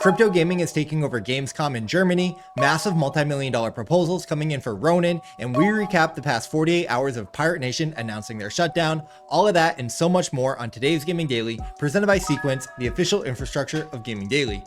Crypto gaming is taking over Gamescom in Germany, massive multi-million-dollar proposals coming in for Ronin, and we recap the past 48 hours of Pirate Nation announcing their shutdown. All of that and so much more on today's Gaming Daily, presented by Sequence, the official infrastructure of Gaming Daily.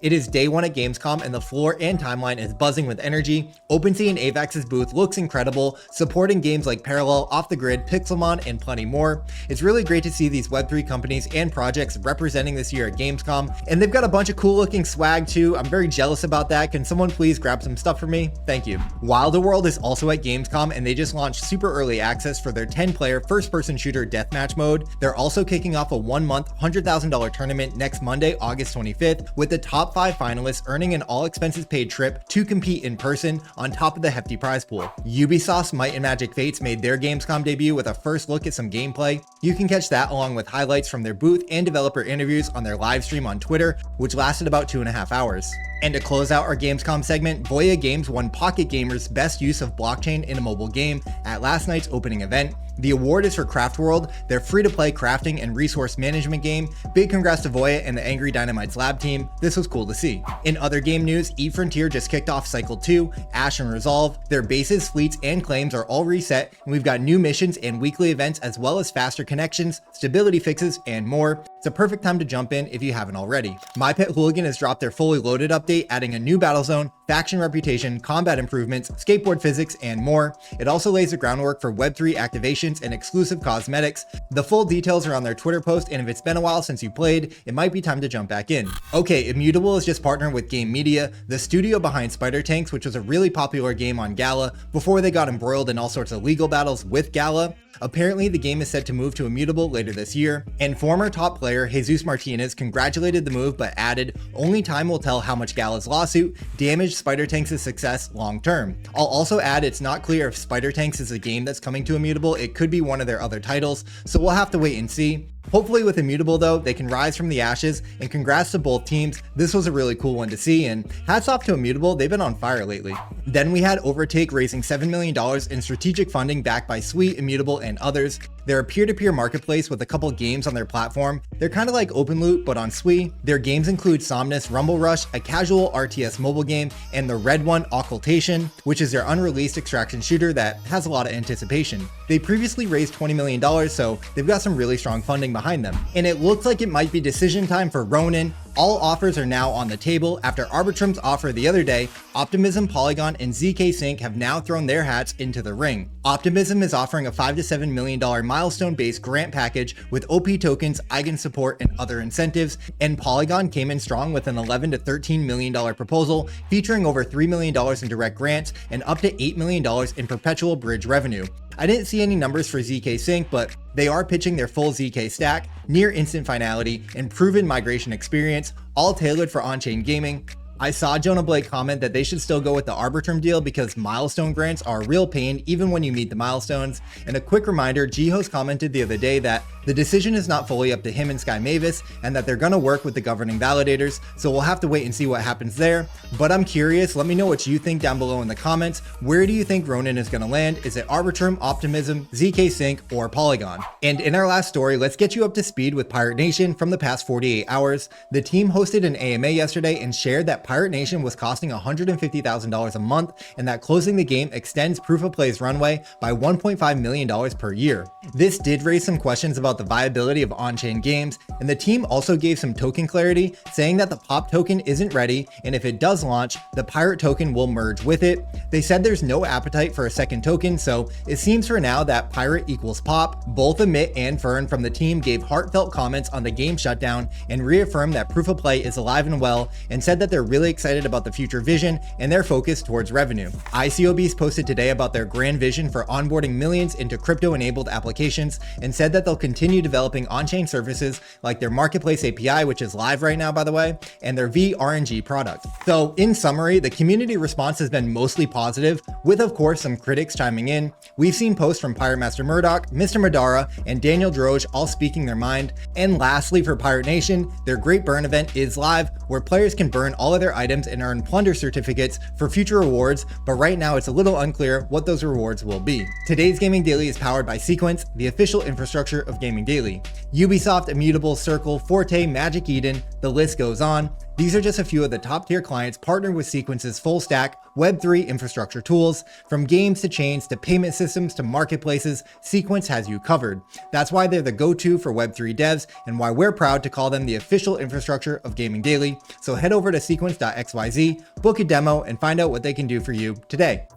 It is day one at Gamescom and the floor and timeline is buzzing with energy. OpenSea and Avax's booth looks incredible, supporting games like Parallel, Off the Grid, Pixelmon, and plenty more. It's really great to see these Web3 companies and projects representing this year at Gamescom, and they've got a bunch of cool looking swag too. I'm very jealous about that. Can someone please grab some stuff for me? Thank you. Wilderworld is also at Gamescom and they just launched super early access for their 10-player first-person shooter deathmatch mode. They're also kicking off a 1-month $100,000 tournament next Monday, August 25th, with the top 5 finalists earning an all-expenses paid trip to compete in person on top of the hefty prize pool. Ubisoft's Might and Magic Fates made their Gamescom debut with a first look at some gameplay. You can catch that along with highlights from their booth and developer interviews on their live stream on Twitter, which lasted about 2.5 hours. And to close out our Gamescom segment, Voya Games won Pocket Gamer's best use of blockchain in a mobile game at last night's opening event. The award is for Craft World, their free-to-play crafting and resource management game. Big congrats to Voya and the Angry Dynamites lab team. This was cool to see. In other game news, Eve Frontier just kicked off Cycle 2, Ash and Resolve. Their bases, fleets, and claims are all reset, and we've got new missions and weekly events as well as faster connections, stability fixes, and more. It's a perfect time to jump in if you haven't already. My Pet Hooligan has dropped their fully loaded update, adding a new battle zone, faction reputation, combat improvements, skateboard physics, and more. It also lays the groundwork for Web3 activations and exclusive cosmetics. The full details are on their Twitter post, and if it's been a while since you played, it might be time to jump back in. Okay, Immutable is just partnering with Game Media, the studio behind Spider Tanks, which was a really popular game on Gala before they got embroiled in all sorts of legal battles with Gala. Apparently, the game is set to move to Immutable later this year, and former top player Jesus Martinez congratulated the move but added, "Only time will tell how much Gala's lawsuit damaged Spider Tanks' success long term." I'll also add it's not clear if Spider Tanks is a game that's coming to Immutable. It could be one of their other titles, so we'll have to wait and see. Hopefully with Immutable though, they can rise from the ashes, and congrats to both teams. This was a really cool one to see, and hats off to Immutable, they've been on fire lately. Then we had Overtake raising $7 million in strategic funding backed by Sweet, Immutable, and others. They're a peer-to-peer marketplace with a couple games on their platform. They're kind of like OpenLoot, but on Sui. Their games include Somnus Rumble Rush, a casual RTS mobile game, and the red one, Occultation, which is their unreleased extraction shooter that has a lot of anticipation. They previously raised $20 million, so they've got some really strong funding behind them. And it looks like it might be decision time for Ronin. All offers are now on the table after Arbitrum's offer the other day. Optimism, Polygon, and ZK Sync have now thrown their hats into the ring. Optimism is offering a $5 to $7 million milestone-based grant package with OP tokens, eigen support, and other incentives, and Polygon came in strong with an $11 to $13 million proposal featuring over $3 million in direct grants and up to $8 million in perpetual bridge revenue. I didn't see any numbers for ZK Sync, but they are pitching their full ZK stack, near instant finality, and proven migration experience, all tailored for on-chain gaming. I saw Jonah Blake comment that they should still go with the Arbitrum deal because milestone grants are a real pain even when you meet the milestones. And a quick reminder, G-Host commented the other day that the decision is not fully up to him and Sky Mavis, and that they're gonna work with the governing validators, so we'll have to wait and see what happens there. But I'm curious, let me know what you think down below in the comments. Where do you think Ronin is gonna land? Is it Arbitrum, Optimism, ZK Sync, or Polygon? And in our last story, let's get you up to speed with Pirate Nation from the past 48 hours. The team hosted an AMA yesterday and shared that Pirate Nation was costing $150,000 a month, and that closing the game extends Proof of Play's runway by $1.5 million per year. This did raise some questions about the viability of on-chain games, and the team also gave some token clarity, saying that the POP token isn't ready, and if it does launch, the Pirate token will merge with it. They said there's no appetite for a second token, so it seems for now that Pirate equals POP. Both Amit and Fern from the team gave heartfelt comments on the game shutdown and reaffirmed that Proof of Play is alive and well, and said that they're really excited about the future vision and their focus towards revenue. ICOBs posted today about their grand vision for onboarding millions into crypto-enabled applications and said that they'll continue developing on-chain services like their marketplace API, which is live right now by the way, and their VRNG product. So in summary, the community response has been mostly positive, with of course some critics chiming in. We've seen posts from Pirate Master Murdoch, Mr. Madara, and Daniel Droge all speaking their mind. And lastly, for Pirate Nation, their Great Burn event is live, where players can burn all of their their items and earn plunder certificates for future rewards, but right now it's a little unclear what those rewards will be. Today's Gaming Daily is powered by Sequence, the official infrastructure of Gaming Daily. Ubisoft, Immutable, Circle, Forte, Magic Eden, the list goes on. These are just a few of the top tier clients partnered with Sequence's full stack Web3 infrastructure tools. From games to chains to payment systems to marketplaces, Sequence has you covered. That's why they're the go-to for Web3 devs and why we're proud to call them the official infrastructure of Gaming Daily. So head over to sequence.xyz, book a demo, and find out what they can do for you today.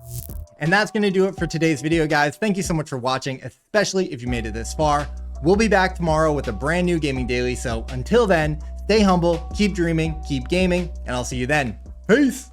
And that's going to do it for today's video, guys. Thank you so much for watching, especially if you made it this far. We'll be back tomorrow with a brand new Gaming Daily. So until then, stay humble, keep dreaming, keep gaming, and I'll see you then. Peace.